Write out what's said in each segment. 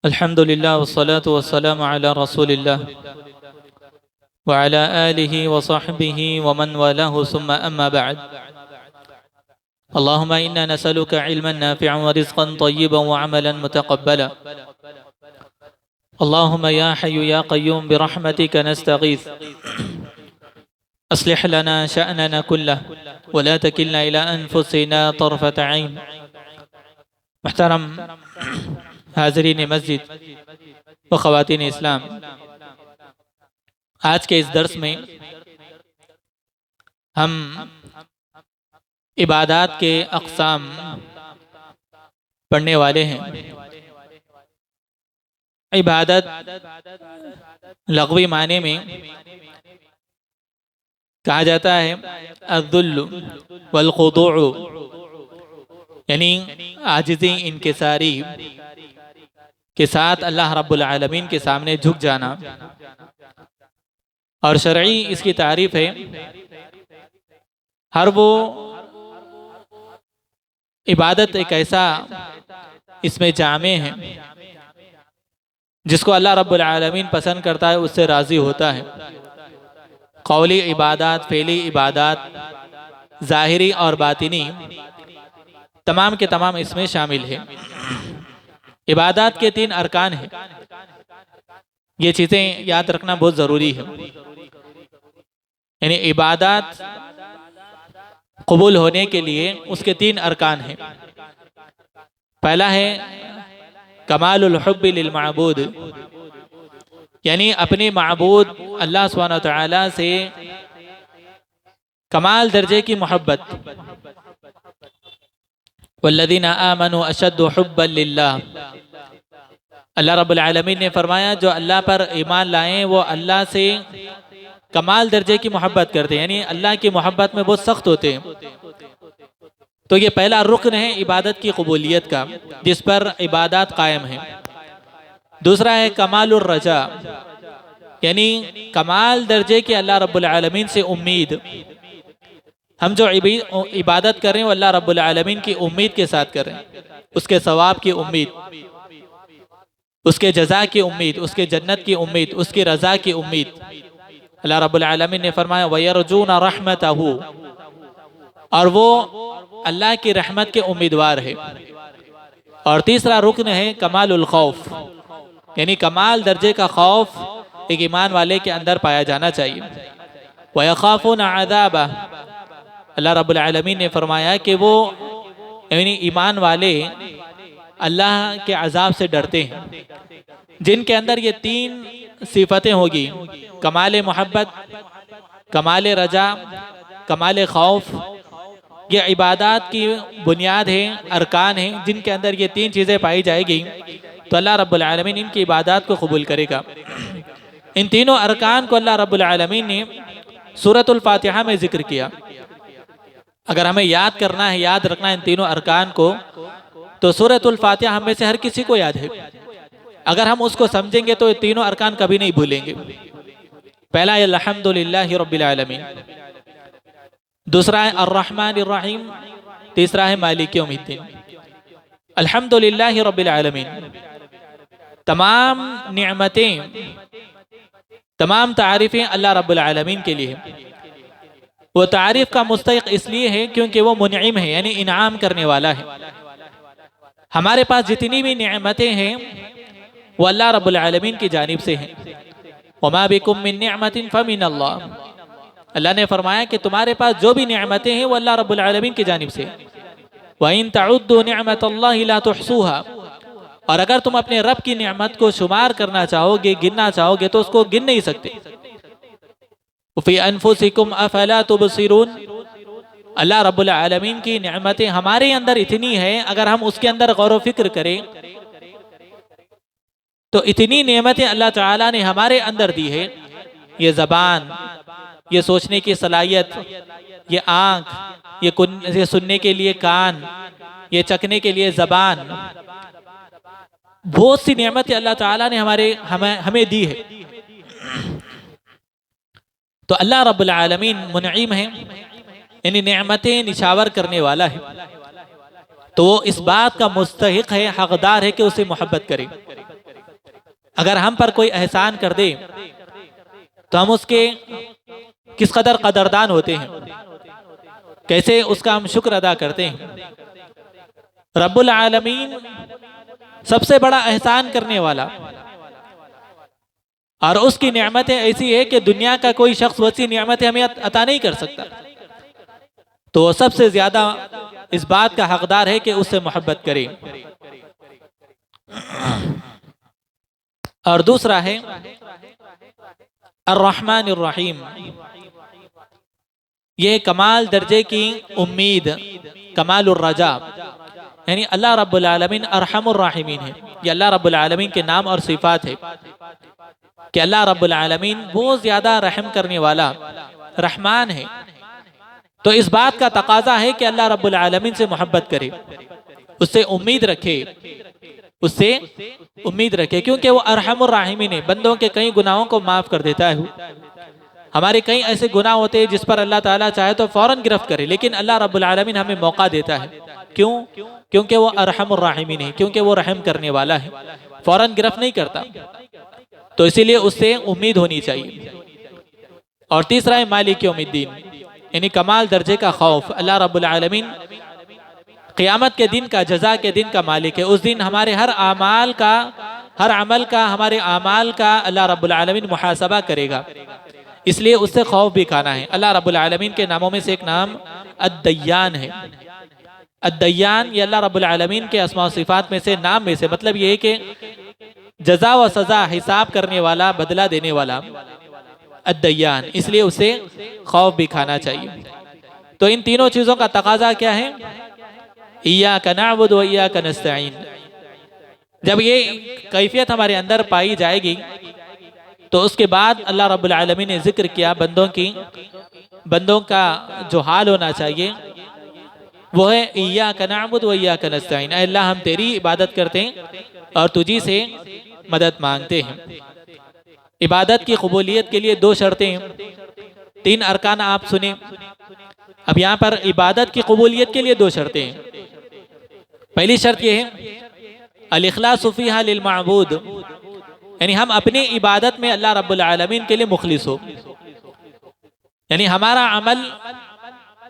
अल्हम्दुलिल्लाह वस्सलातु वस्सलामु अला रसूलिल्लाह व अला आलिहि व सहबिहि व मन वालाहु सुम्मा अम्मा बअद। अल्लाहुम्मा इन्ना नसअलुका इल्मन नाफिअन व रिज़्क़न तय्यिबन व अमलन मुतक़ब्बला। अल्लाहुम्मा या हय्यु या क़य्यूम बिरहमतिका नस्तगीथ अस्लिह लना शअनना कुल्लह व ला तकिलना इला अनफुसिना तरफ़त ऐन। मुहतरम हाज़रीन मस्जिद व ख़वातीन इस्लाम, आज के इस दर्स में हम इबादात के अक़साम पढ़ने वाले हैं। इबादत लग़वी माने में कहा जाता है अज़्ज़ुल्लु वल ख़ुदूअ, यानी आजिज़ी इनकिसारी के साथ अल्लाह रब्बुल आलमीन के सामने झुक जाना। और शरई इसकी तारीफ है हर वो इबादत एक ऐसा इसमें जामे है जिसको अल्लाह रब्बुल आलमीन पसंद करता है, उससे राज़ी होता है। कौली इबादत, फ़ेली इबादत, ज़ाहिरी और बातिनी तमाम के तमाम इसमें शामिल है। इबादत के 3 अरकान हैं। ये चीज़ें याद रखना बहुत ज़रूरी है। यानी इबादत कबूल होने के लिए उसके 3 अरकान हैं। पहला है कमालुल हुब्बि लिल माबूद, यानी अपने माबूद अल्लाह सुब्हानहू व तआला से कमाल दर्जे की मोहब्बत। वल्लज़ीना आमनू अशद्दु हुब्बन लिल्लाह, अल्लाह रब्बुल आलमीन ने फरमाया जो अल्लाह पर ईमान लाएं वो अल्लाह से कमाल दर्जे की मोहब्बत करते हैं, यानी अल्लाह की मोहब्बत में बहुत सख्त होते हैं। तो ये पहला रुकन है इबादत की कबूलियत का, जिस पर इबादत कायम है। दूसरा है कमालुर रजा, यानी कमाल दर्जे की अल्लाह रब्बुल आलमीन से उम्मीद। हम जो इबादत कर रहे हैं वो अल्लाह रब्बुल आलमीन की उम्मीद के साथ कर रहे हैं, उसके सवाब की उम्मीद, उसके जज़ा की उम्मीद, उसके जन्नत की उम्मीद, उसकी रज़ा की उम्मीद। अल्लाह रब्बुल आलमीन ने फरमाया वयरजूना रहमतहू, और वो अल्लाह की रहमत के उम्मीदवार है। और तीसरा रुकन है कमालुल खौफ, यानी कमाल दर्जे का खौफ एक ईमान वाले के अंदर पाया जाना चाहिए। वयखाफून अज़ाबा, अल्लाह रब्बुल आलमीन ने फरमाया कि वो यानी ईमान वाले अल्लाह के अजाब से डरते हैं। जिनके अंदर ये 3 सिफतें होगी, कमाल मोहब्बत, कमाल रजा, कमाल खौफ, ये इबादत की बुनियाद है, अरकान हैं। जिनके अंदर ये 3 चीज़ें पाई जाएगी तो अल्लाह रब्बुल आलमीन इनकी इबादत को कबूल करेगा। इन तीनों अरकान को अल्लाह रब्बुल आलमीन ने सूरतुल फातिहा में जिक्र किया। अगर हमें याद करना है, याद रखना है इन तीनों अरकान को, तो सूरतुल फातिहा हम में से हर किसी को याद है। अगर हम उसको समझेंगे तो ये तीनों अरकान कभी नहीं भूलेंगे। पहला है अल्हम्दुलिल्लाहि रब्बिल आलमीन, दूसरा है अर्रहमानिर रहीम, तीसरा है मालिक यौमिद्दीन। अल्हम्दुलिल्लाहि रब्बिल आलमीन, तमाम निअमतें, तमाम तारीफ़ें अल्लाह रब्बुल आलमीन के लिए है। वो तारीफ़ का मुस्तहिक़ इसलिए है क्योंकि वो मुनइम है, यानी इनाम करने वाला है। हमारे पास जितनी भी निअमतें हैं वो अल्लाह रब्बुल आलमीन की जानिब से हैं। वमा बिकुम मिन निअमतिन फमिनल्लाह, अल्लाह ने फरमाया कि तुम्हारे पास जो भी निअमतें हैं वो अल्लाह रब्बुल आलमीन की जानिब से। व इन तउद्दू निअमतल्लाहि ला तुहसूहा, और अगर तुम अपने रब की निअमत को शुमार करना चाहोगे, गिनना चाहोगे, तो उसको गिन नहीं सकते। फी अनफुसिकुम अफला तुबसिरून, अल्लाह रब्बुल आलमीन की निअमतें हमारे अंदर इतनी है, अगर हम उसके अंदर गौर व फिक्र करें तो इतनी नेमतें अल्लाह ताला ने हमारे अंदर दी है। ये ज़बान, ये सोचने की सलाहियत, ये आँख, ये सुनने के लिए कान, ये चखने के लिए ज़बान, बहुत सी नेमतें अल्लाह ताला ने हमें दी है। तो अल्लाह रब्बुल आलमीन मुनइम है, यानी नेमतें निछावर करने वाला है। तो वो इस बात का मुस्तहिक है, हकदार है कि उसे मोहब्बत करे। अगर हम पर कोई एहसान कर दे तो हम उसके किस कदर कदरदान होते हैं, कैसे उसका हम शुक्र अदा करते हैं। रब्बुल आलमीन सबसे बड़ा एहसान करने वाला, और उसकी नेमतें ऐसी है कि दुनिया का कोई शख्स वैसी नेमतें हमें अता नहीं कर सकता। तो वो सबसे ज्यादा इस बात का हकदार है कि उससे मोहब्बत करे। और दूसरा है अर्रहमान अर्रहीम, ये कमाल दर्जे की उम्मीद, कमाल रजा, यानी अल्लाह रब्बुल आलमीन अरहमुर राहिमीन है। ये अल्लाह रब्बुल आलमीन के नाम और सिफात है कि अल्लाह रब्बुल आलमीन बहुत ज्यादा रहम करने वाला रहमान है। तो इस बात का तकाजा है कि अल्लाह रब्बुल आलमीन से मोहब्बत करे, उससे उम्मीद रखे, उससे उम्मीद रखे, क्योंकि वो अरहमुर राहिमीन है। बंदों के कई गुनाहों को माफ कर देता है। हमारे कई ऐसे गुनाह होते हैं जिस पर अल्लाह ताला चाहे तो फौरन गिरफ्त करे, लेकिन अल्लाह रब्बुल आलमीन हमें मौका देता है। क्यों? क्योंकि वो अरहमुर राहिमीन है, क्योंकि वो रहम करने वाला है, फौरन गिरफ्त नहीं करता। तो इसीलिए उससे उम्मीद होनी चाहिए। और तीसरा है मालिक यौमिद्दीन, यानी कमाल दर्जे का खौफ। अल्लाह रब्बुल आलमीन क़यामत के दिन का, जज़ा के दिन का मालिक है। उस दिन हमारे हर अमाल का, हर अमल का, हमारे अमाल का अल्लाह रब्बुल आलमीन मुहासबा करेगा, इसलिए उससे खौफ भी खाना है। अल्लाह रब्बुल आलमीन के नामों में से एक नाम अद्दय्यान है। अद्दय्यान ये अल्लाह रब्बुल आलमीन के अस्मा व सिफात में से, नाम में से, मतलब ये है कि जज़ा व सज़ा, हिसाब करने वाला, बदला देने वाला, अद्दय्यान, इसलिए उसे खौफ भी खाना चाहिए। तो इन तीनों चीज़ों का तकाजा क्या है? इय्याका नअबुदु व इय्याका नस्तईन। जब ये कैफियत हमारे अंदर पाई जाएगी तो उसके बाद अल्लाह रब्बुल आलमीन ने जिक्र किया बंदों का जो हाल होना चाहिए वो है इय्याका नअबुदु व इय्याका नस्तईन। अल्लाह हम तेरी इबादत करते हैं और तुझी से मदद मांगते हैं। इबादत की कबूलियत के लिए दो शर्तें, तीन अरकान आप सुने। अब यहाँ पर इबादत की कबूलियत के लिए दो शर्तें हैं। पहली शर्त यह है अल इखलासु फीहा लिल माबूद, यानी हम अपनी इबादत में अल्लाह रब्बुल आलमीन के लिए मुखलिस हो, यानी हमारा अमल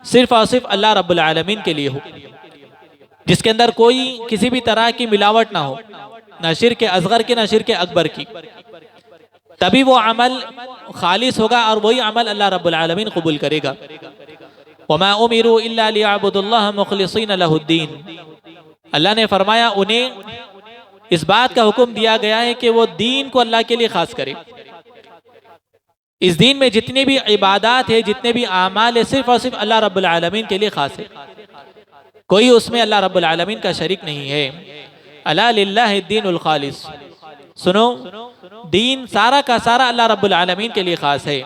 सिर्फ और सिर्फ अल्लाह रब्बुल आलमीन के लिए हो, जिसके अंदर कोई किसी भी तरह की मिलावट ना हो, ना शिर्क असगर की, ना शिर्क अकबर की। तभी वो अमल खालिस होगा और वही अमल अल्लाह रब्बुल आलमीन कबूल करेगा। वमा उमिरू इल्ला लियअबुदुल्लाह मुखलिसीन लहुद्दीन, अल्लाह ने फरमाया उन्हें इस बात का हुक्म दिया गया है कि वो दीन को अल्लाह के लिए खास करे। इस दीन में जितनी भी इबादत है, जितने भी आमाल है, सिर्फ और सिर्फ अल्लाह रब्बुल आलमीन के लिए खास है, कोई उसमें अल्लाह रब्बुल आलमीन का शरीक नहीं है। अला लिल्लाहि दीनुल खालिस, सुनो, दीन सारा का सारा अल्लाह रब्बुल आलमीन के लिए खास है।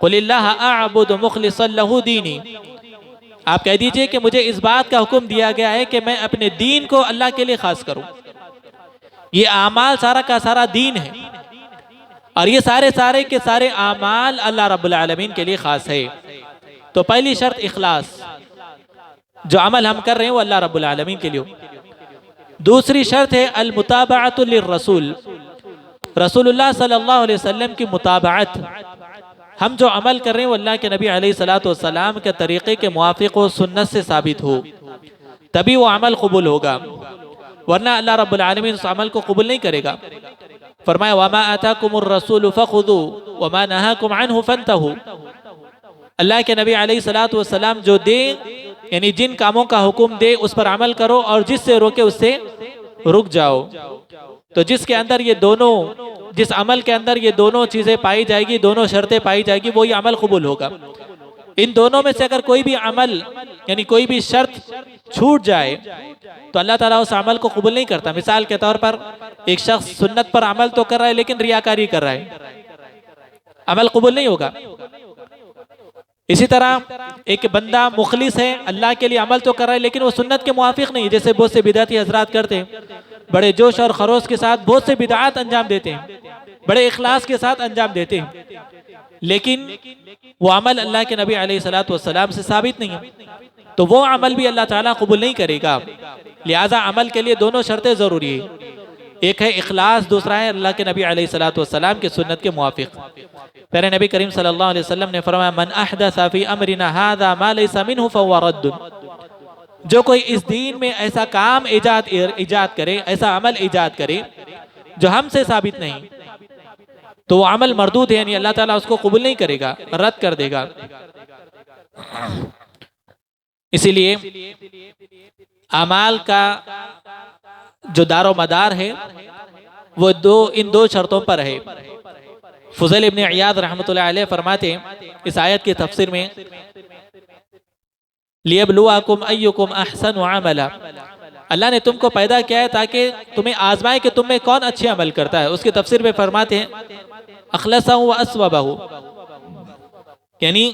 कुलिल्लाह अअबुदु मुखलिसन लहू दीनी, आप कह दीजिए कि मुझे इस बात का हुक्म दिया गया है कि मैं अपने दीन को अल्लाह के लिए खास करूं। ये आमाल सारा का सारा दीन है और ये सारे के सारे आमाल अल्लाह रब्बुल आलमीन के लिए खास है। तो पहली शर्त इखलास, जो अमल हम कर रहे हैं वो अल्लाह रब्बुल आलमीन के लिए हो। दूसरी शर्त है अल मुताबअतु लिर्रसूल, रसूलुल्लाह सल्लल्लाहु अलैहि वसल्लम की मुताबअत, हम जो अमल कर रहे हैं वो अल्लाह के नबी अलैहिस्सलातु वस्सलाम के तरीक़े के मुवाफ़िक़ हो, सुन्नत से साबित हो, तभी वो अमल कबूल होगा, वरना अल्लाह रब्बुल आलमीन उस अमल को कबूल नहीं करेगा। फरमाया वमा आताकुमुर रसूलु फखुदू वमा नहाकुम अन्हु फंतहू, अल्लाह के नबी अलैहिस्सलातु वस्सलाम जो दे, यानी जिन कामों का हुक्म दे उस पर अमल करो और जिससे रोके उससे रुक जाओ। तो जिसके अंदर ये दोनों, जिस अमल के अंदर ये दोनों चीज़ें पाई जाएगी, दोनों शर्तें पाई जाएगी, वो ये अमल कबूल होगा। इन दोनों में से अगर कोई भी अमल यानी कोई भी शर्त छूट जाए तो अल्लाह ताला उस अमल को कबूल नहीं करता। मिसाल के तौर पर एक शख्स सुन्नत पर अमल तो कर रहा है लेकिन रियाकारी कर रहा है, अमल कबूल नहीं होगा। इसी तरह एक बंदा मुखलिस है, अल्लाह के लिए अमल तो कर रहा है लेकिन वो सुन्नत के मुवाफिक नहीं, जैसे बहुत से बिदअती हजरात करते हैं, बड़े जोश और खरोश के साथ बहुत से बिदअत अंजाम देते हैं, बड़े इखलास के साथ अंजाम देते हैं, लेकिन वो अमल अल्लाह के नबी अलैहिस्सलातु वस्सलाम से साबित नहीं है, तो वो अमल भी अल्लाह ताला कबूल नहीं करेगा। लिहाजा अमल के लिए दोनों शर्तें ज़रूरी है, एक है इखलास, दूसरा है अल्लाह के नबी अलैहिस्सलातु वस्सलाम की सुन्नत के मुवाफिक। प्यारे नबी करीम सल्लल्लाहु अलैहि वसल्लम ने फरमाया, मन अहदसा फी अमरिना हादा मा लैसा मिन्हु फहुव रद्दुन, जो कोई इस दीन में ऐसा काम इजाद करे, ऐसा अमल इजाद करे जो हमसे साबित नहीं, तो वो अमल मरदूद है, यानी अल्लाह ताला उसको कबूल नहीं करेगा, रद्द कर देगा। इसीलिए अमाल का जो दारो मदार है वो इन दो शर्तों पर है। फुज़ैल इब्न इयाद रहमतुल्लाह अलैह फरमाते हैं इस आयत के तफसीर में, लियब्लुवाकुम अय्युकुम अहसनु अमला, अल्लाह ने तुमको पैदा किया है ताकि तुम्हें आजमाए कि तुम में कौन अच्छे अमल करता है। उसके तफसीर में फरमाते हैं अखलसहु व अस्वबहु, यानी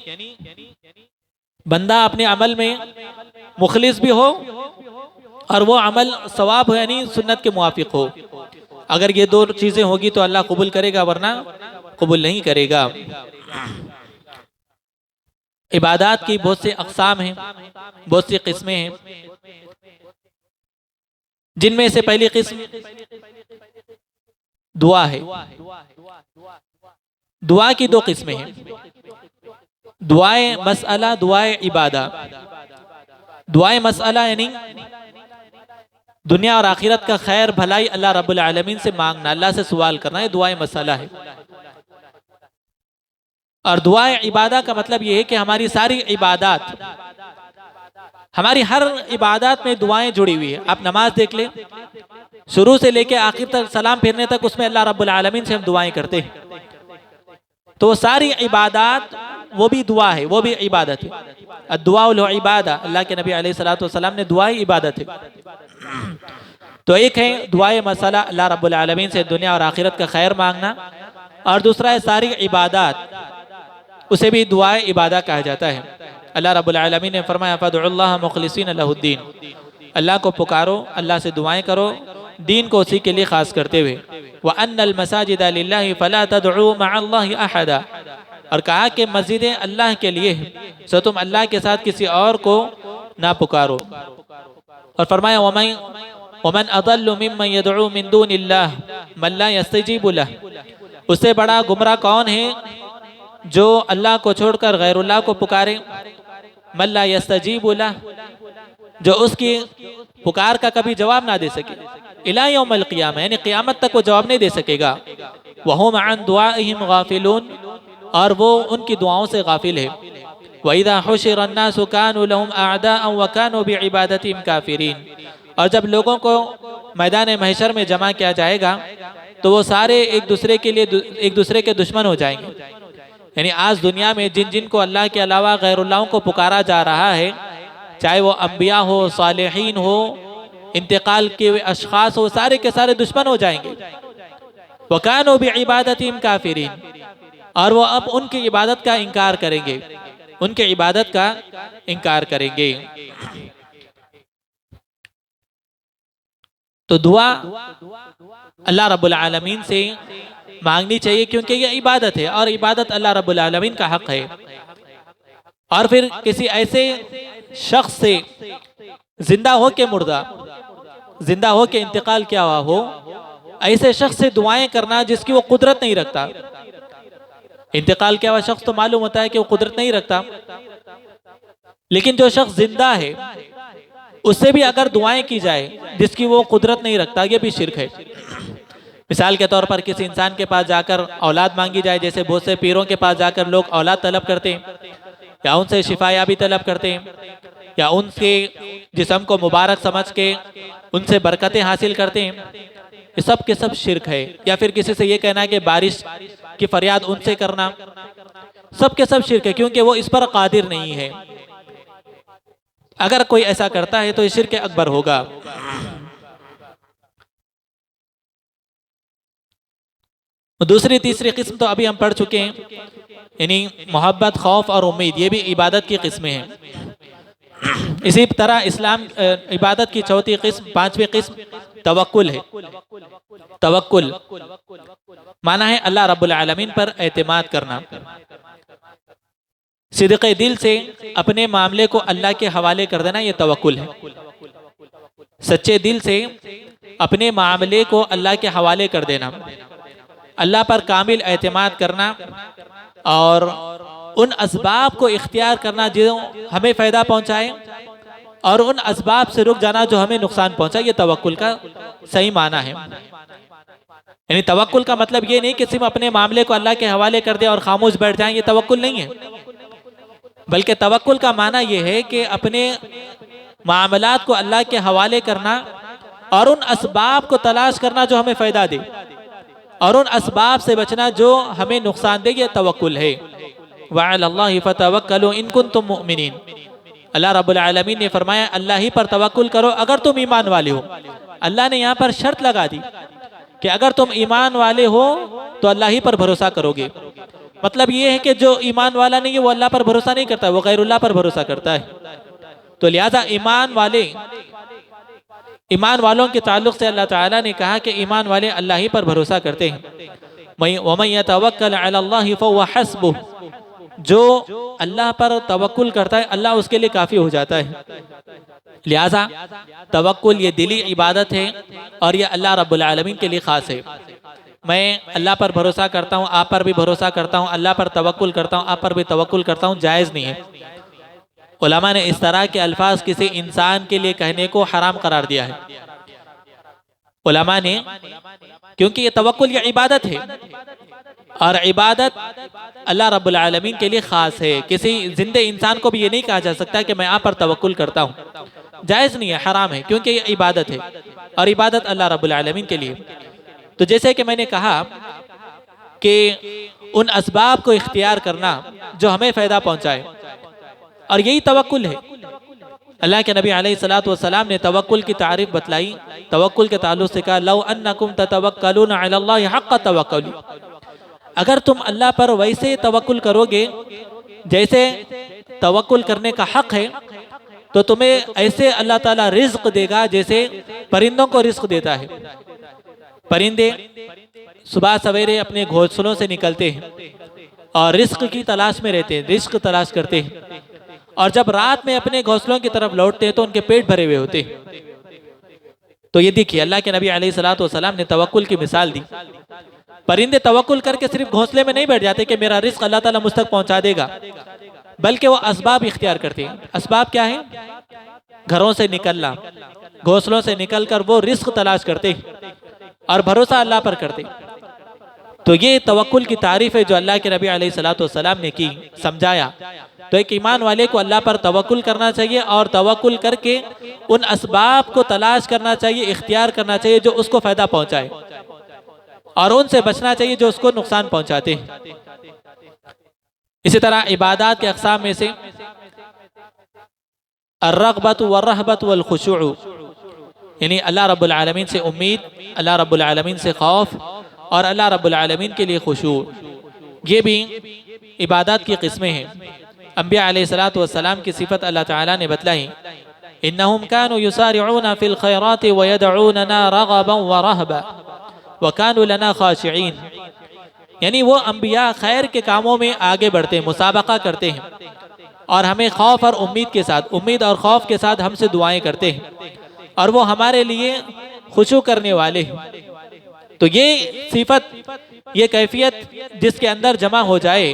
बंदा अपने अमल में मुखलिस भी हो और वो अमल सवाब हो, यानी सुन्नत के मुवाफिक हो। अगर ये दो चीजें होगी तो अल्लाह कबूल करेगा, वरना कबूल नहीं करेगा। इबादत की बहुत से अक़साम हैं, बहुत सी किस्में हैं, जिनमें से पहली किस्म दुआ है। दुआ की दो किस्में हैं, दुआए मसअला, दुआए इबादा। दुआए मसअला यानी दुनिया और आखिरत का खैर भलाई अल्लाह रब्बुल आलमीन से मांगना, अल्लाह से सवाल करना, है दुआए मसअला है। और दुआए इबादा का मतलब यह है कि हमारी सारी इबादत, हमारी हर इबादत में दुआएं जुड़ी हुई है। आप नमाज देख ले, शुरू से लेके आखिर तक सलाम फेरने तक उसमें अल्लाह रब्बुल आलमीन से हम दुआएं करते हैं। तो सारी इबादत वो भी दुआ है, वो भी इबादत है। दुआउल इबादा, अल्लाह के नबी अलैहिस्सलातु वस्सलाम ने दुआ इबादत है। तो एक है दुआए मसला, अल्लाह रब्बुल आलमीन से दुनिया और आखिरत का खैर मांगना, और दूसरा है सारी इबादत, उसे भी दुआए इबादा कहा जाता है। अल्लाह रब्बुल आलमीन ने फरमाया फदउल्लाह मुखलिसीन लहुद्दीन, अल्लाह को पुकारो, अल्लाह से दुआएं करो, दीन को उसी के लिए खास करते हुए। व अन्नल मसाजिद लिल्लाहि फला तदउ मअल्लाहि अहदा, और कहा कि मस्जिदें अल्लाह के लिए है, सो तुम अल्लाह के साथ किसी और को ना पुकारो। और फरमाया वमन अदल्लु मिम्मन यदउ मिन दूनिल्लाह मन ला यस्तजीबु लह, उससे बड़ा गुमराह कौन है जो अल्लाह को छोड़कर गैरुल्लाह को पुकारे। मन ला यस्तजीबु लह, जो उसकी पुकार का कभी जवाब ना दे सके। इला यौमल क़ियामा, यानी क़ियामत तक वो जवाब नहीं दे सकेगा। वहुम अन दुआइहिम गाफिलून, और वो उनकी दुआओं से गाफिल है। वइज़ा हुशिर अन्नासु कानू लहुम अअदाअन व कानू बिइबादतिहिम काफिरीन, और जब लोगों को मैदान महशर में जमा किया जाएगा तो वो सारे एक दूसरे के लिए एक दूसरे के दुश्मन हो जाएंगे। यानी आज दुनिया में जिन जिन को अल्लाह के अलावा गैरुल्लाह को पुकारा जा रहा है, चाहे वो अम्बिया हो, सालिहीन हो, इंतकाल के अशखास हो, सारे के सारे दुश्मन हो जाएंगे। वकानो बिइबादतिहिम काफिरीन, और वो अब उनकी इबादत का इनकार करेंगे, उनके इबादत का इनकार करेंगे। तो दुआ अल्लाह रब्बुल आलमीन से मांगनी चाहिए, क्योंकि ये इबादत है और इबादत अल्लाह रब्बुल आलमीन का हक है। और फिर किसी ऐसे शख्स से, जिंदा हो के मुर्दा, जिंदा हो के इंतकाल किया हुआ हो, ऐसे शख्स से दुआएं करना जिसकी वो कुदरत नहीं रखता। इंतकाल किया हुआ शख्स तो मालूम होता है कि वो कुदरत नहीं रखता, लेकिन जो शख्स जिंदा है उससे भी अगर दुआएं की जाए जिसकी वो कुदरत नहीं रखता, ये भी शिर्क है। मिसाल के तौर पर किसी इंसान के पास जाकर औलाद मांगी जाए, जैसे बहुत से पीरों के पास जाकर लोग औलाद तलब करते हैं, या उनसे शिफायाबी तलब करते हैं, या उनके जिस्म को मुबारक समझ के उनसे बरकतें हासिल करते हैं, ये सब के सब शिर्क है। या फिर किसी से ये कहना कि बारिश की फरियाद उनसे करना, सब के सब शिर्क है, क्योंकि वो इस पर कादिर नहीं है। अगर कोई ऐसा करता है तो ये शिर्क अकबर होगा। दूसरी तीसरी किस्म तो अभी हम पढ़ चुके हैं, यानी मोहब्बत, खौफ और उम्मीद, ये भी इबादत की किस्में हैं। इसी तरह इस्लाम इबादत की चौथी किस्म, पांचवी किस्म तवक्कुल है। तवक्कुल माना है अल्लाह रब्बुल आलमीन पर एतमाद करना, सिद्क़े दिल से अपने मामले को अल्लाह के हवाले कर देना, ये तवक्कुल है। सच्चे दिल से अपने मामले को अल्लाह के हवाले कर देना, अल्लाह पर कामिल एतमाद करना और उन असबाब को इख्तियार करना जो हमें फ़ायदा पहुँचाए और उन असबाब से रुक जाना जो हमें नुकसान पहुँचाए। ये तवक्कुल का सही माना है। यानी तवक्कुल का मतलब ये नहीं कि सिर्फ अपने मामले को अल्लाह के हवाले कर दे और खामोश बैठ जाएं, ये तवक्कुल नहीं है। बल्कि तवक्कुल का माना ये है कि अपने मामलात को अल्लाह के हवाले करना और उन असबाब को तलाश करना जो हमें फ़ायदा दे और उन असबाब से बचना जो हमें नुकसान दे, ये तवक्कुल है। वअलल्लाहि फतवक्कलू इन कुंतुम मुमिनीन। अल्लाह रब्बुल आलमीन ने फरमाया अल्लाह ही पर तवक्कुल करो अगर तुम ईमान वाले हो। अल्लाह ने यहाँ पर शर्त लगा दी कि अगर तुम ईमान वाले हो तो अल्लाह ही पर भरोसा करोगे। मतलब ये है कि जो ईमान वाला नहीं है वो अल्लाह पर भरोसा नहीं करता, वो गैरुल्लाह पर भरोसा करता है। तो लिहाजा ईमान वालों के ताल्लुक से अल्लाह ताला ने कहा कि ईमान वाले अल्लाह ही पर भरोसा करते हैं। वमन यतवक्कल अलल्लाहि फहुव हस्बुह। जो अल्लाह पर तवक्कुल करता है अल्लाह उसके लिए काफ़ी हो जाता है। लिहाजा तवक्कुल ये दिली इबादत है और ये अल्लाह रब्बुल आलमीन के लिए ख़ास है। मैं अल्लाह पर भरोसा करता हूँ, आप पर भी भरोसा करता हूँ, अल्लाह पर तवक्कुल करता हूँ, आप पर भी तवक्कुल करता हूँ, जायज़ नहीं है। उलमा ने इस तरह के अल्फाज किसी इंसान के लिए कहने को हराम करार दिया है। उलमा ने, क्योंकि ये तवक्कुल ये इबादत है और इबादत अल्लाह रब्बुल आलमीन के लिए ख़ास है। किसी जिंदे इंसान को भी ये नहीं कहा जा सकता कि मैं आप पर तवक्कुल करता हूँ, जायज़ नहीं है, हराम है, क्योंकि ये इबादत है और इबादत अल्लाह रब्बुल आलमीन के लिए। तो जैसे कि मैंने कहा कि उन असबाब को इख्तियार करना जो हमें फ़ायदा पहुँचाए और यही तवक्कुल है। अल्लाह के नबी अलैहिस्सलातु वस्सलाम ने तवक्कुल की तारीफ बतलाई। तवक्कुल के ताल्लुक से कहा लौ अन्नकुम ततवक्कलूना अलल्लाहि हक़्क़ तवक्कुली। अगर तुम अल्लाह पर वैसे तवक्कुल करोगे जैसे तवक्कुल करने का हक है तो तुम्हें ऐसे अल्लाह ताला रिज़्क़ देगा जैसे परिंदों को रिज़्क़ देता है। परिंदे सुबह सवेरे अपने घोंसलों से निकलते हैं और रिज़्क़ की तलाश में रहते हैं, रिज़्क़ तलाश करते हैं और जब रात में अपने घोंसलों की तरफ लौटते हैं तो उनके पेट भरे हुए होते हैं। तो ये देखिए अल्लाह के नबी अलैहिस्सलातु वस्सलाम ने तवक्कुल की मिसाल दी। परिंदे तवक्कुल करके सिर्फ घोंसले में नहीं बैठ जाते कि मेरा रिज़्क़ अल्लाह ताला मुझ तक पहुंचा देगा, बल्कि वो असबाब इख्तियार करते हैं। असबाब क्या है? घरों से निकलना, घोंसलों से निकलकर वो रिज़्क़ तलाश करते हैं और भरोसा अल्लाह पर करते। तो ये तवक्कुल की तारीफ है जो अल्लाह के नबी अलैहिस्सलातु वस्सलाम ने की, समझाया। तो एक ईमान वाले को अल्लाह पर तवक्कुल करना चाहिए और तवक्कुल करके उन असबाब को तलाश करना चाहिए, इख्तियार करना चाहिए जो उसको फ़ायदा पहुँचाए और उनसे बचना चाहिए जो उसको नुकसान पहुँचाते हैं। इसी तरह इबादत के अक़साम में से अर्रग़बतु वर्रहबतु वल खुशूअ, यानी अल्लाह रब्बुल आलमीन से उम्मीद, अल्लाह रब्बुल आलमीन से खौफ और अल्लाह रब्बुल आलमीन के लिए खुशू, ये भी इबादत की किस्में हैं। अंबिया अलैहिस्सलातु वस्सलाम की सिफत अल्लाह ताला ने बतलाई, इन्नहुम कानू युसारिऊना फिल खैराति व यदऊनना रग़बन व रहबा व कानू लना खाशिईन। यानी वो अंबिया खैर के कामों में आगे बढ़ते हैं, मुसाबका करते हैं और हमें खौफ और उम्मीद के साथ, उम्मीद और खौफ के साथ हमसे दुआएं करते हैं और वो हमारे लिए खुशू करने वाले हैं। तो ये सिफत, ये कैफियत जिसके अंदर जमा हो जाए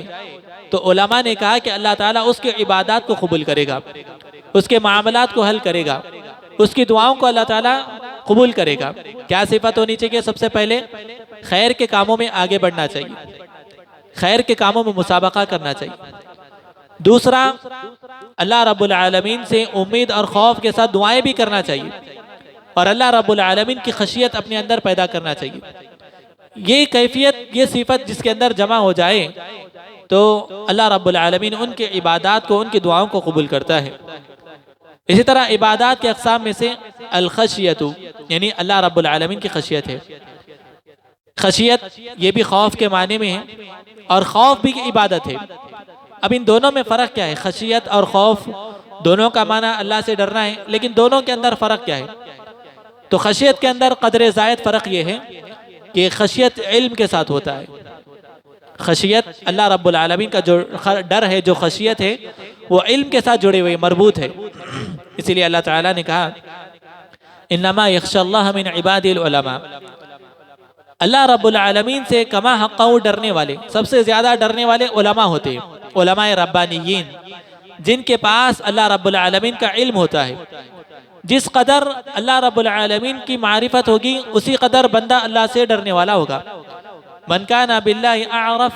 तो उलमा ने कहा कि अल्लाह ताला उसके इबादत को कबूल करेगा, उसके मामलात को हल करेगा, उसकी दुआओं को अल्लाह ताला कबूल करेगा। क्या सिफत होनी चाहिए? सबसे पहले खैर के कामों में आगे बढ़ना चाहिए, खैर के कामों में मुसाबका करना चाहिए। दूसरा, अल्लाह रब्बुल आलमीन से उम्मीद और खौफ के साथ दुआएं भी करना चाहिए और अल्लाह रब्बुल आलमीन की खशियत अपने अंदर पैदा करना चाहिए। ये कैफियत, ये सिफत जिसके अंदर जमा हो जाए तो अल्लाह रब्बुल आलमीन उनके इबादत को, उनकी दुआओं को कबूल करता है। इसी तरह इबादत के अक़साम में से अल खशियतु, यानी अल्लाह रब्बुल आलमीन की खशियत है। खशियत ये भी खौफ के माने में है और खौफ भी इबादत है। अब इन दोनों में फ़र्क क्या है? खशियत और खौफ दोनों का माना अल्लाह से डरना है, लेकिन दोनों के अंदर फ़र्क क्या है? तो खशियत के अंदर कदर ज़ायद फ़र्क ये है कि खशियत इल्म के साथ होता है। खशियत अल्लाह रब्बुल आलमीन का जो डर है, जो खशियत है वो इल्म के साथ जुड़े हुए, मरबूत है। इसीलिए अल्लाह ताला ने कहा इन्नमा यख्शल्लाह मिन इबादिल उलमा, अल्लाह रब्बुल आलमीन से कमा हक़्क़हू डरने वाले, सबसे ज़्यादा डरने वाले उलमा होते हैं, उलमाए रब्बानियीन, जिनके पास अल्लाह रब्बुल आलमीन का इल्म होता है। जिस कदर अल्लाह रब्बुल आलमीन की मारिफत होगी उसी कदर बंदा अल्लाह से डरने वाला होगा। मन काना बिल्लाहि अअरफ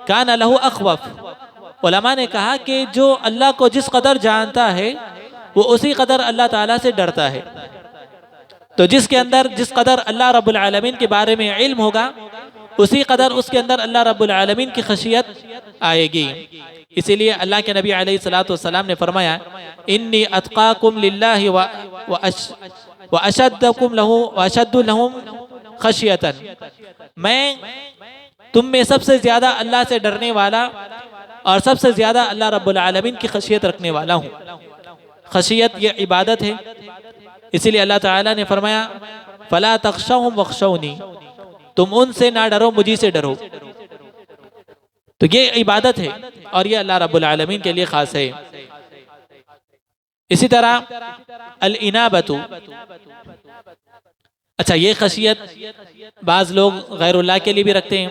काना लहू अख़वफ। उलमा ने कहा कि जो अल्लाह को जिस कदर जानता है वो उसी कदर अल्लाह ताला से डरता है। तो जिसके अंदर जिस कदर अल्लाह रब्बुल आलमीन के बारे में इल्म होगा उसी कदर उसके अंदर अल्लाह रब्बुल आलमीन की खशियत आएगी। इसीलिए अल्लाह के नबी अलैहिस्सलातु वस्सलाम ने फरमाया, इन्नी अत्काकुम लिल्लाहि व अशद्दकुम लहू व अशद्दु लहुम खशियतन, मैं तुम में सबसे ज़्यादा अल्लाह से डरने वाला और सबसे ज़्यादा अल्लाह रब्बुल आलमीन की खशियत रखने वाला हूँ। खशियत ये इबादत है, इसीलिए अल्लाह ताला ने फरमाया, फला तख्शौहुम वख्शौनी, तुम उनसे ना डरो मुझी से डरो। तो ये इबादत है और ये अल्लाह रब्बुल आलमीन के लिए खास है। इसी तरह अल इनाबतु, अच्छा ये खशियत बाज लोग गैरुल्लाह के लिए भी रखते हैं।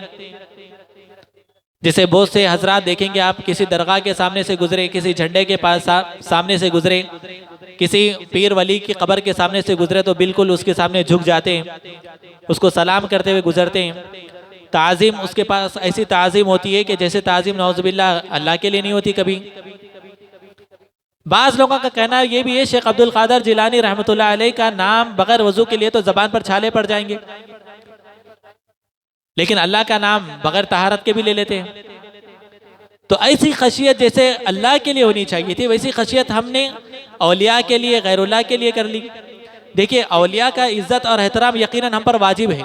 जैसे बहुत से हजरात देखेंगे आप, किसी दरगाह के सामने से गुजरे, किसी झंडे के पास सामने से गुजरे, किसी पीर वली की कब्र के सामने से गुजरे तो बिल्कुल उसके सामने झुक जाते हैं, उसको सलाम करते हुए गुजरते हैं। ताज़ीम उसके पास ऐसी ताज़ीम होती है कि जैसे ताज़ीम नौज़ुबिल्लाह अल्लाह के लिए नहीं होती कभी। बाज़ लोगों का कहना ये भी है, शेख अब्दुल कादर जिलानी रहमतुल्लाह अलैह का नाम बगैर वजू के लिए तो ज़बान पर छाले पड़ जाएंगे, लेकिन अल्लाह का नाम बगैर तहारत के भी ले लेते हैं। तो ऐसी खशियत जैसे अल्लाह के लिए होनी चाहिए थी वैसी खशियत हमने औलिया के लिए गैरुल्लाह के लिए कर ली। देखिए औलिया का इज्जत और एहतराम यकीनन हम पर वाजिब है,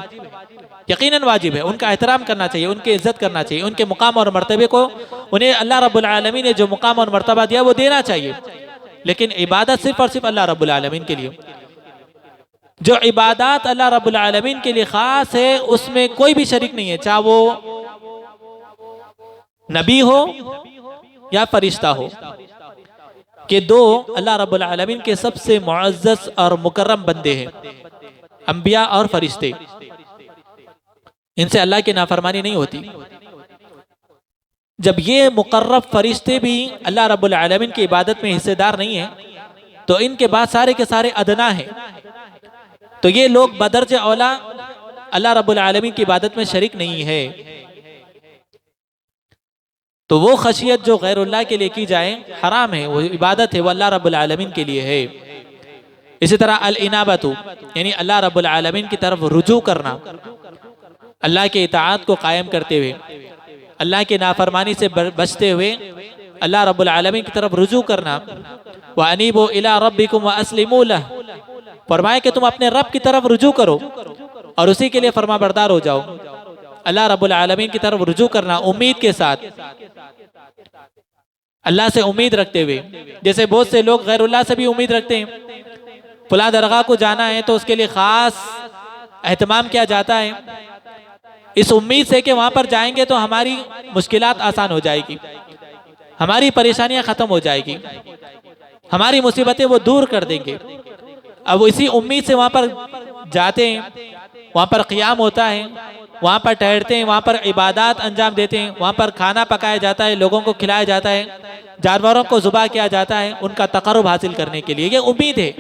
यकीनन वाजिब है, उनका एहतराम करना चाहिए, उनकी इज्जत करना चाहिए, उनके मुकाम और मर्तबे को उन्हें अल्लाह रब्बुल आलमीन ने जो मुकाम और मर्तबा दिया वो देना चाहिए। लेकिन इबादत सिर्फ और सिर्फ अल्लाह रब्बुल आलमीन के लिए, जो इबादत अल्लाह रब्बुल आलमीन के लिए खास है उसमें कोई भी शरीक नहीं है, चाहे वो नबी हो या फरिश्ता हो, कि दो अल्लाह रब्बुल आलमीन के सबसे मुअज़्ज़ज़ और मुकर्रम बंदे हैं, अंबिया और फरिश्ते। इनसे अल्लाह की नाफरमानी नहीं होती। जब ये मुकर्रब फरिश्ते भी अल्लाह रब्बुल आलमीन की इबादत में हिस्सेदार नहीं है तो इनके बाद सारे के सारे अदना हैं। तो ये लोग बदरज औला अल्लाह रब्बुल आलमीन की इबादत में शरीक नहीं है। तो वो खशियत जो गैरुल्लाह के लिए की जाए हराम है, वो इबादत है, वो अल्लाह रब्बुल आलमीन के लिए है। इसी तरह अल इनाबतु यानी अल्लाह रब्बुल आलमीन की तरफ रुजू करना, अल्लाह के इताअत को कायम करते हुए, अल्लाह की नाफरमानी से बचते हुए अल्लाह रब्बुल आलमीन की तरफ रुजू करना। व अनीबू इला रब्बिकुम व अस्लिमू लह, फरमाए कि तुम अपने रब की तरफ रुजू करो और उसी के लिए फरमाबरदार हो जाओ। अल्लाह रब्बुल आलमीन की तरफ रुजू करना उम्मीद के साथ, अल्लाह से उम्मीद रखते हुए। जैसे बहुत से लोग गैरुल्लाह से भी उम्मीद रखते हैं, फला दरगाह को जाना है तो उसके लिए खास एहतमाम किया जाता है, इस उम्मीद से कि वहां पर जाएंगे तो हमारी मुश्किलात आसान हो जाएगी, हमारी परेशानियां खत्म हो जाएगी, हमारी मुसीबतें वो दूर कर देंगे। अब इसी उम्मीद से वहां पर जाते हैं, वहां पर क़ियाम होता है, वहां पर ठहरते हैं, वहां पर इबादत अंजाम देते हैं, वहां पर खाना पकाया जाता है, लोगों को खिलाया जाता है, जानवरों को ज़ुबा किया जाता है उनका तक़र्रुब हासिल करने के लिए। ये उम्मीद है,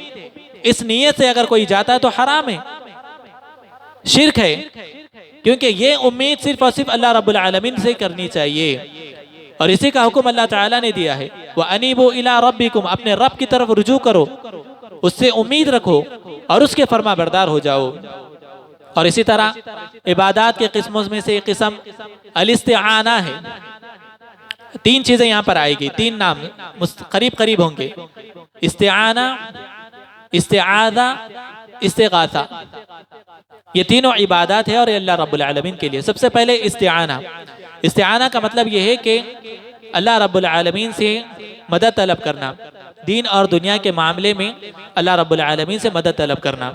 इस नीयत से अगर कोई जाता है तो हराम है, शिर्क है, क्योंकि ये उम्मीद सिर्फ और सिर्फ अल्लाह रब्बुल आलमीन से करनी चाहिए। और इसी का हुक्म अल्लाह ताला ने दिया है, व अनीबू इला रब्बिकुम, अपने रब की तरफ रुजू करो, उससे उम्मीद रखो और उसके फरमा बरदार हो जाओ। और इसी तरह इबादत के किस्मों में से एक किस्म अल-इस्तिआना है। तीन चीजें यहाँ पर आएगी, तीन नाम करीब करीब होंगे, इस्तिआना, इस्तिआज़ा, इस्तिगासा। ये तीनों इबादत है और अल्लाह रब्बुल आलमीन के लिए। सबसे पहले इस्तिआना, इस्तिआना का मतलब ये है कि अल्लाह रब्बुल आलमीन से मदद तलब करना, दीन और दुनिया के मामले में अल्लाह रब्बुल आलमीन से मदद तलब करना।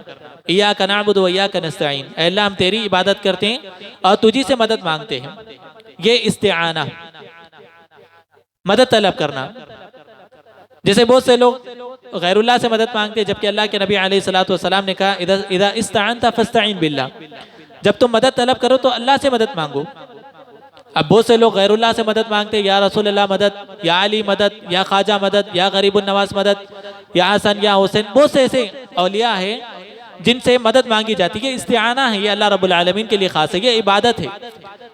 इय्याका नअबुदु व इय्याका नस्तईन, ऐ अल्लाह हम तेरी इबादत करते हैं और तुझी से मदद मांगते हैं। ये इस्तिआना, मदद तलब करना। जैसे बहुत से लोग गैरुल्लाह से मदद मांगते, जबकि अल्लाह के नबी अलैहिस्सलातु वस्सलाम ने कहा इदा इस्तअनता फस्तईन बिल्लाह, जब तुम मदद तलब करो तो अल्लाह से मदद मांगो। अब बहुत से लोग गैरुल्लाह से मदद मांगते, या रसूलल्लाह मदद, या अली मदद, या ख्वाजा मदद, या गरीबुन नवाज मदद, या हसन या हुसैन। बहुत से ऐसे औलिया है जिनसे मदद मांगी जाती है। इस्तिआना है, ये अल्लाह रब्बुल आलमीन के लिए खास है, ये इबादत है।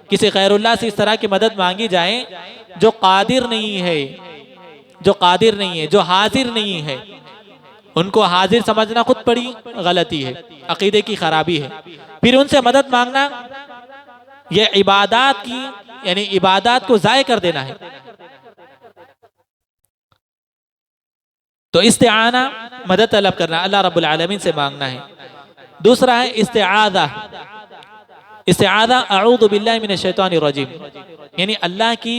किसी गैरुल्लाह से इस तरह की मदद मांगी जाए जो कादिर नहीं है, जो कादिर नहीं है, जो हाजिर नहीं है, उनको हाजिर समझना खुद बड़ी गलती है, अकीदे की खराबी है। फिर उनसे मदद मांगना ये इबादत की, यानी इबादत को जाय कर देना है। तो इस्तिआना मदद तलब करना, अल्लाह रब्बुल आलमीन से मांगना है। दूसरा है इस्तिआज़ा। इस्तिआज़ा अऊज़ु बिल्लाहि मिनश शैतानिर रजीम, यानी अल्लाह की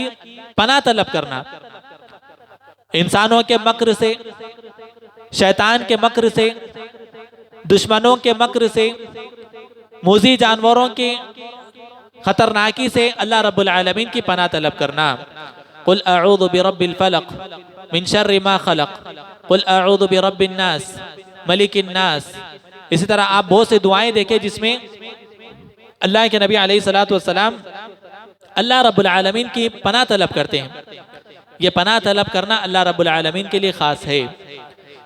पनाह तलब करना इंसानों के मक्र से, शैतान के मक्र से, दुश्मनों के मक्र से, मूजी जानवरों के खतरनाकी से अल्लाह रब्बुल आलमीन की पनाह तलब करना। कुल अऊज़ु बिरब्बिल फलक मिन शर्रि मा खलक, कुल अऊज़ु बिरब्बिन नास मलिकिन नास। इसी तरह आप बहुत से दुआएं देखें जिसमें अल्लाह के नबी अलैहिस्सलातु वस्सलाम अल्लाह रब्बुल आलमीन की पनाह तलब करते हैं। ये पनाह तलब करना अल्लाह रब्बुल आलमीन के लिए खास है।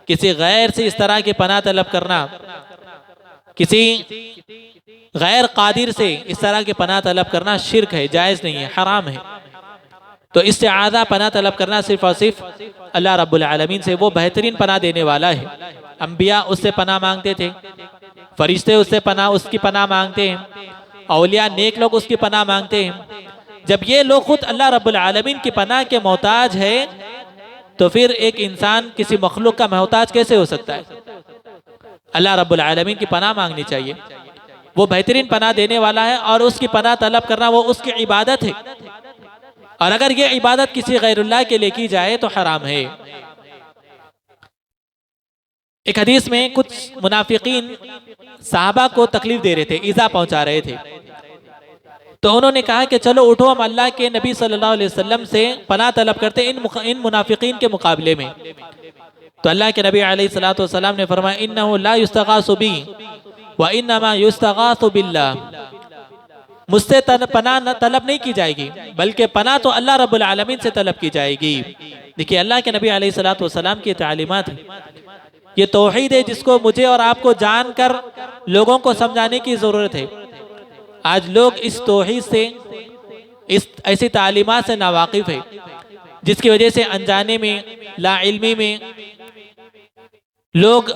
किसी गैर से इस तरह की पनाह तलब करना, किसी गैर कादिर से इस तरह की पनाह तलब करना शिर्क है, जायज़ नहीं है, हराम है। तो इस्तिआज़ा पनाह तलब करना सिर्फ और सिर्फ अल्लाह रब्बुल आलमीन से, वो बेहतरीन पनाह देने वाला है। अंबिया उससे पनाह मांगते थे, फरिश्ते उससे पनाह, उसकी पनाह मांगते हैं, औलिया नेक लोग उसकी पनाह मांगते हैं। जब ये लोग खुद अल्लाह रब्बुल आलमीन की पनाह के मोहताज है, तो फिर एक इंसान किसी मखलूक का मोहताज कैसे हो सकता है? अल्लाह रब्बुल आलमीन की पनाह मांगनी चाहिए, वो बेहतरीन पनाह देने वाला है, और उसकी पनाह तलब करना वो उसकी इबादत है। और अगर ये इबादत किसी गैरुल्लाह के लिए की जाए तो हराम है। एक हदीस में कुछ मुनाफिकीन साहबा को तकलीफ दे रहे थे, ईजा पहुंचा रहे थे। तो उन्होंने कहा कि चलो उठो, हम अल्लाह के नबी सल्लल्लाहु अलैहि वसल्लम से पनाह तलब करते इन मुनाफिकीन के मुकाबले में। तो अल्लाह के नबी अलैहिस्सलातु वस्सलाम ने फरमाया इन्नहु ला युस्तगासु बी व इन्नमा युस्तगासु बिल्लाह, मुझसे पनाह तलब नहीं की जाएगी, बल्कि पनाह तो अल्लाह रब्बुल आलमीन से तलब की जाएगी। देखिए अल्लाह के नबी अलैहिस्सलातु वस्सलाम की तालीमात है, ये तौहीद है जिसको मुझे और आपको जानकर लोगों को समझाने की जरूरत है। आज लोग इस तौहीद से, इस ऐसी तालीमात से नावाकिफ है, जिसकी वजह से अनजाने में, लाइल्मी में लोग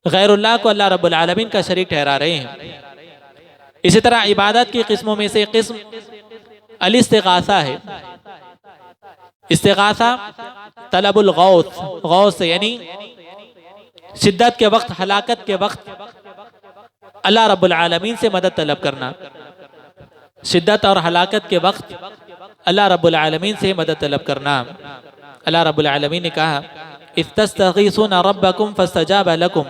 गैरुल्लाह को अल्लाह रब्बुल आलमीन का शरीक ठहरा रहे हैं। इसी तरह इबादत की किस्मों में से किस्म अल इस्तिगासा है। इस्तिगासा तलबुल गौस, गौस यानी शिद्दत के वक्त, हलाकत के वक्त अल्लाह रब्बुल आलमीन से मदद तलब करना। शिद्दत और हलाकत के वक्त अल्लाह रब्बुल आलमीन से मदद तलब करना। अल्लाह रब्बुल आलमीन ने कहा इस्तस्तगीसूना रब्बकुम फस्तजाब लकुम,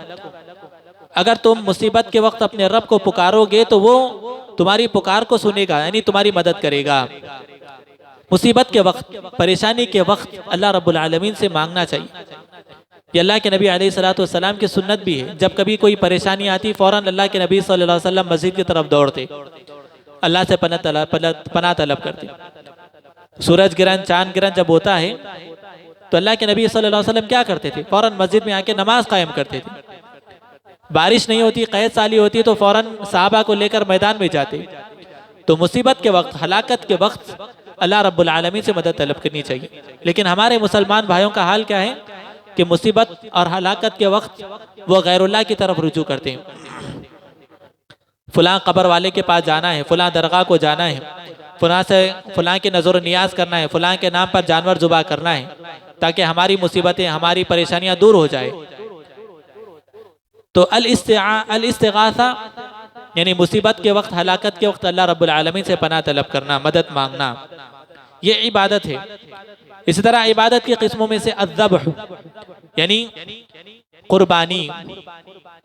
अगर तुम मुसीबत के वक्त अपने रब को पुकारोगे तो वो तुम्हारी पुकार को सुनेगा, यानी तुम्हारी मदद करेगा। मुसीबत के वक्त, परेशानी के वक्त अल्लाह रब्बुल आलमीन से मांगना चाहिए। ये अल्लाह के नबी अलैहिस्सलातु वस्सलाम की सुन्नत भी है। जब कभी कोई परेशानी आती, फौरन अल्लाह के नबी सल्लल्लाहु अलैहि वसल्लम मस्जिद की तरफ दौड़ते, अल्लाह से पनाह तलब करते। सूरज ग्रहण, चांद ग्रहण जब होता है तो अल्लाह के नबी सल्लल्लाहु अलैहि वसल्लम क्या करते थे? फौरन मस्जिद में आके नमाज कायम करते थे। बारिश नहीं होती, कैद साली होती तो फौरन साहबा को लेकर मैदान में जाते। तो मुसीबत के वक्त, हलाकत के वक्त अल्लाह रब्बुल आलमीन से मदद तलब करनी चाहिए। लेकिन हमारे मुसलमान भाइयों का हाल क्या है कि मुसीबत और हलाकत के वक्त वो गैरुल्लाह की तरफ रुजू करते हैं। फलां कब्र वाले के पास जाना है, फलां दरगाह को जाना है, फलां के नजर नियाज करना है, फलां के नाम पर जानवर जुबा करना है, ताकि हमारी मुसीबतें, हमारी परेशानियां दूर हो जाए। तो अल इस्तिगासा यानी मुसीबत के वक्त, हलाकत के वक्त अल्लाह रब्बुल आलमीन से पनाह तलब करना, मदद मांगना, ये इबादत है। इसी तरह इबादत की किस्मों में से अज़्ज़ब्ह यानी कुर्बानी,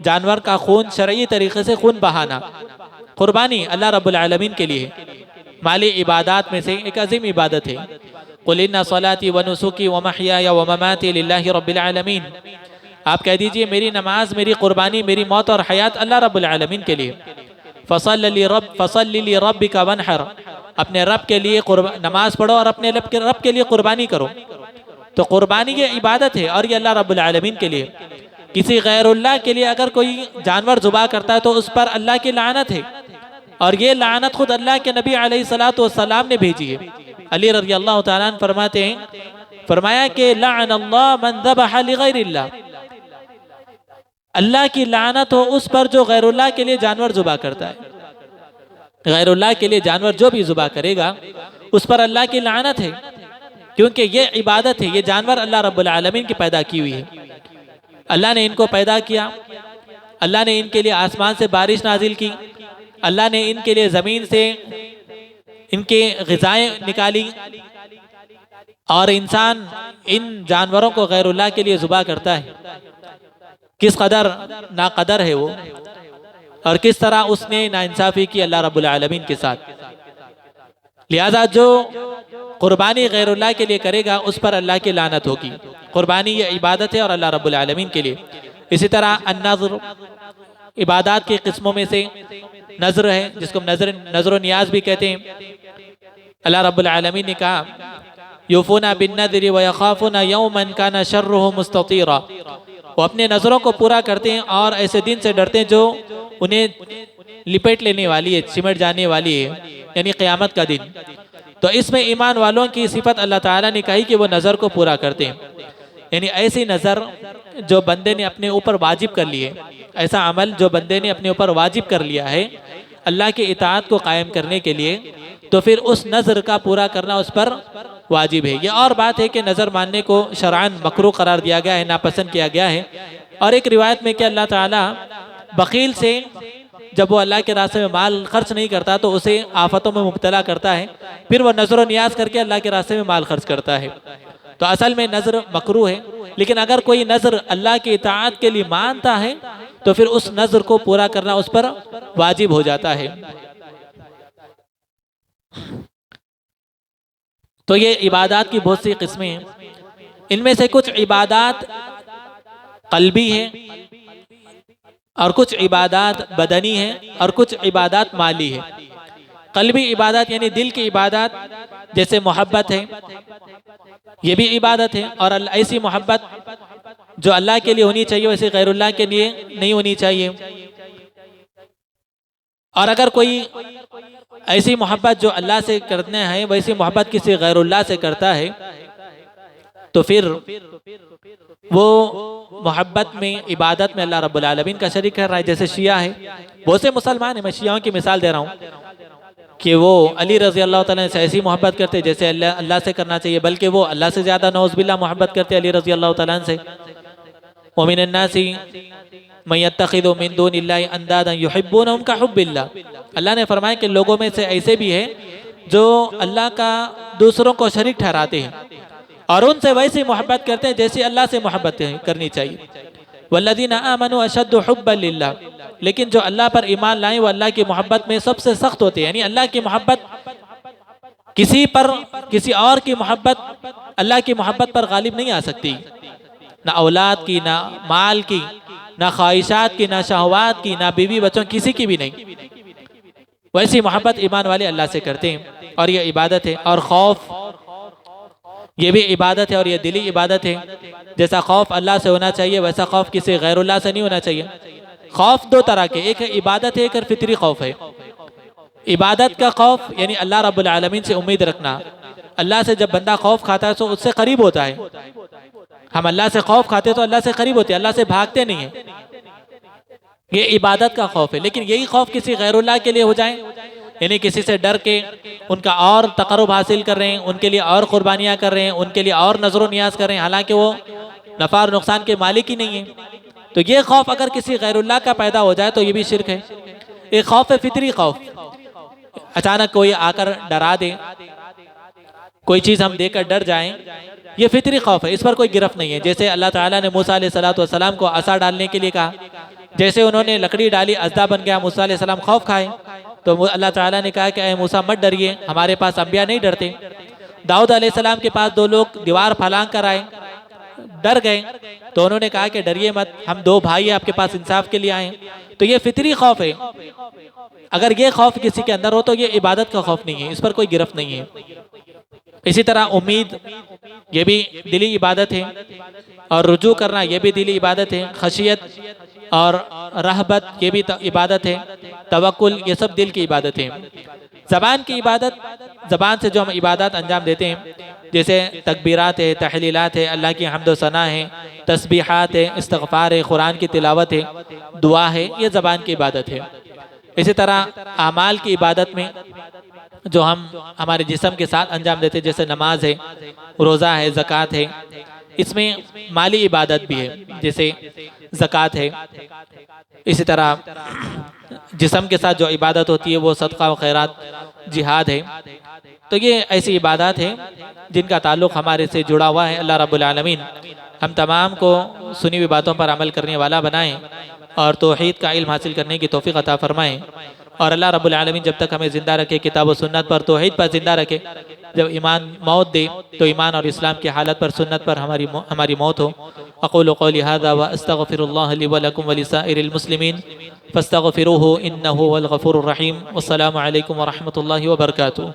जानवर का खून शरई तरीके से खून बहाना, कुर्बानी अल्लाह रब्बुल आलमीन के लिए माली इबादत में से एक अजीम इबादत है। कुल इन्ना सलाती व नुसुकी व महयाया व ममाती लिल्लाहि रब्बिल आलमीन, आप कह दीजिए मेरी नमाज, मेरी कुर्बानी, मेरी मौत और हयात अल्लाह रब्बुल आलमीन के लिए। फसल्लि रब्बिका वनहर, अपने रब के लिए नमाज पढ़ो और अपने रब के लिए कुर्बानी करो। तो कुर्बानी ये इबादत है और ये अल्लाह रब्बुल आलमीन के लिए। किसी गैरुल्लाह के लिए अगर कोई जानवर जुबा करता है तो उस पर अल्लाह की लानत है, और ये लानत खुद अल्लाह के नबी अलैहिस्सलातु वस्सलाम ने भेजी है। अली रज़ी अल्लाह तआला अन्हु फरमाते हैं, फरमाया कि लअनल्लाह मन ज़बह लिगैरिल्लाह, अल्लाह की लानत हो उस पर जो गैरुल्लाह के लिए जानवर जुबा करता है। गैरुल्लाह के लिए जानवर जो भी जुबा करेगा उस पर अल्लाह की लानत है, क्योंकि ये इबादत है। ये जानवर अल्लाह रब्बुल आलमीन की पैदा की हुई है। अल्लाह ने इनको पैदा किया, अल्लाह ने इनके लिए आसमान से बारिश नाजिल की, अल्लाह ने इनके लिए ज़मीन से इनके ग़िज़ाएं निकाली, और इंसान इन जानवरों को गैरुल्लाह के लिए जुबा करता है। किस कदर नाकदर है वो, और किस तरह उसने नाइंसाफ़ी की अल्लाह रब्बुल आलमीन के साथ। लिहाजा जो कुर्बानी गैरुल्लाह के लिए करेगा उस पर अल्लाह की लानत होगी। कुर्बानी ये इबादत है और अल्लाह रब्बुल आलमीन के लिए। इसी तरह अन्नज़्र, इबादत की किस्मों में से नज़र है, जिसको नज़र नियाज भी कहते हैं। अल्लाह रब्बुल आलमीन ने कहा, यूफ़ूना बिन्नज़्रि व यख़ाफ़ूना यौमन काना शर्रुहु मुस्ततीरा, वो अपने नज़रों को पूरा करते हैं और ऐसे दिन से डरते हैं जो उन्हें लिपेट लेने वाली है, सिमट जाने वाली है, यानी क़यामत का दिन। तो इसमें ईमान वालों की सिफत अल्लाह ताला ने कही कि वो नज़र को पूरा करते हैं, यानी ऐसी नज़र जो बंदे ने अपने ऊपर वाजिब कर ली है, ऐसा अमल जो बंदे ने अपने ऊपर वाजिब कर लिया है अल्लाह की इताअत को कायम करने के लिए, तो फिर उस नज़र का पूरा करना उस पर वाजिब है। ये और बात है कि नज़र मानने को शरअन मकरूह करार दिया गया है, नापसंद किया गया है। और एक रिवायत में कि अल्लाह ताला बकील से जब वो अल्लाह के रास्ते में माल खर्च नहीं करता तो उसे आफतों में मुब्तला करता है, फिर वो नज़र व नियाज करके अल्लाह के रास्ते में माल खर्च करता है। तो असल में नज़र मकरूह है, लेकिन अगर कोई नज़र अल्लाह की इताअत के लिए मानता है तो फिर उस नज़र को पूरा करना उस पर वाजिब हो जाता है। तो ये इबादत की बहुत सी किस्में हैं। इनमें से कुछ इबादत क़ल्बी है, और कुछ इबादत बदनी है, और कुछ इबादत माली है। क़ल्बी इबादत यानी दिल की इबादत, जैसे मोहब्बत है, ये भी इबादत है। और ऐसी मोहब्बत जो अल्लाह के लिए होनी चाहिए वैसे गैरुल्लाह के लिए नहीं होनी चाहिए। और अगर कोई ऐसी मोहब्बत जो अल्लाह से करते हैं वैसी मोहब्बत किसी गैरुल्लाह से करता है तो फिर वो मोहब्बत में, इबादत में अल्लाह रब्बुल आलमीन का शरीक कर रहा है। जैसे शिया है, बहुत से मुसलमान हैं, मैं शियाओं की मिसाल दे रहा हूँ कि वो अली रज़ी अल्लाह तआला से ऐसी मोहब्बत करते जैसे अल्लाह से करना चाहिए, बल्कि वो अल्लाह से ज़्यादा नौज़ुबिल्लाह मोहब्बत करते अली रज़ी अल्लाह तआला से। व मिनन्नासी मन यत्तखिज़ु मिन दूनिल्लाहि अंदादन युहिब्बूनहुम का हुब्बिल्लाह, अल्लाह ने फरमाया कि लोगों में से ऐसे भी है जो अल्लाह का दूसरों को शरीक ठहराते हैं और उनसे वैसी मोहब्बत करते हैं जैसी अल्लाह से मोहब्बत करनी चाहिए। वल्लज़ीना आमनू अशद्दु हुब्बन लिल्लाह, लेकिन जो अल्लाह पर ईमान लाए वो अल्लाह की मोहब्बत में सबसे सख्त होते हैं। यानी अल्लाह की मोहब्बत किसी पर, किसी और की मोहब्बत अल्लाह की मोहब्बत पर गालिब नहीं आ सकती, ना औलाद की, ना माल की, ना ख्वाहिशात की, ना शहवात की, ना बीवी बच्चों, किसी की भी नहीं। वैसी मोहब्बत ईमान वाले अल्लाह से करते हैं और ये इबादत है। और खौफ, ये भी इबादत है और ये दिली इबादत है। जैसा खौफ अल्लाह से होना चाहिए वैसा खौफ किसी गैरुल्लाह से नहीं होना चाहिए। खौफ दो तरह के, एक है इबादत है, एक फितरी खौफ है। इबादत का खौफ यानी अल्लाह रब्बुल आलमीन से उम्मीद रखना। अल्लाह से जब बंदा खौफ खाता है तो उससे करीब होता है। हम अल्लाह से खौफ खाते हैं तो अल्लाह से करीब होते हैं, अल्लाह से भागते नहीं है। ये इबादत का खौफ है। लेकिन यही खौफ किसी गैरुल्लाह के लिए हो जाए, यानी किसी से डर के उनका और तकर्रुब हासिल कर रहे हैं, उनके लिए और कुर्बानियाँ कर रहे हैं, उनके लिए और नजर नियाज कर रहे हैं, हालांकि वो नफ़ा और नुकसान के मालिक ही नहीं है, तो ये खौफ अगर किसी गैरुल्लाह का पैदा हो जाए तो ये भी शिरक है। एक खौफ है फितरी खौफ, अचानक कोई आकर डरा दे, कोई चीज़ हम देकर डर जाएं, ये फितरी खौफ है, इस पर कोई गिरफ्त नहीं है। जैसे अल्लाह ताला ने मूसा अलैहिस्सलातु वस्सलाम को असा डालने के लिए कहा, जैसे उन्होंने लकड़ी डाली, अज़दा बन गया, मूसा अलैहिस्सलाम खौफ खाए, तो अल्लाह ताला ने कहा कि ऐ मूसा मत डरिए, हमारे पास अंबिया नहीं डरते। दाऊद अलैहिस्सलाम के पास दो लोग दीवार फलांग कर आए, डर गए, तो उन्होंने कहा कि डरिए मत, हम दो भाई आपके पास इंसाफ के लिए आए हैं। तो ये फितरी खौफ है। अगर ये खौफ किसी के अंदर हो तो ये इबादत का खौफ नहीं है, इस पर कोई गिरफ्त नहीं है। इसी तरह उम्मीद, ये भी दिली इबादत है, और रुजू करना ये भी दिली इबादत है। खशियत और रहबत ये भी इबादत है। तवक्कुल ये सब दिल की इबादत है। ज़बान की इबादत, ज़बान से जो हम इबादत अंजाम देते हैं, जैसे तकबीरात है, तहलीलात है, अल्लाह की हम्द व सना है, तस्बीहात है, इस्तग़फ़ार है, कुरान की तिलावत है, दुआ है, ये ज़बान की इबादत है। इसी तरह आमाल की इबादत में जो हम हमारे जिस्म के साथ अंजाम देते हैं, जैसे नमाज है, रोज़ा है, ज़कात है, इसमें माली इबादत भी है, जैसे ज़कात है। इसी तरह जिस्म के साथ जो इबादत होती है वो सदका व खैरात, जिहाद है। तो ये ऐसी इबादत है जिनका ताल्लुक़ हमारे से जुड़ा हुआ है। अल्लाह रब्बुल आलमीन हम तमाम को सुनी हुई बातों पर अमल करने वाला बनाएं और तौहीद का इल्म हासिल करने की तौफीक अता फरमाएं। और अल्लाह रब्बुल आलमीन जब तक हमें ज़िंदा रखे, किताब व सुन्नत पर, तौहीद पर ज़िंदा रखे, जब ईमान मौत दे तो ईमान और इस्लाम की हालत पर, सुन्नत पर हमारी मौत हो। अक़ूलु क़ौली हाज़ा व अस्तग़फ़िरुल्लाह ली व लकुम व लिसाइरिल मुस्लिमीन फ़स्तग़फ़िरूहु इन्नहु हुवल गफ़ूरुर रहीम। वस्सलामु अलैकुम व रहमतुल्लाहि व बरकातुहू।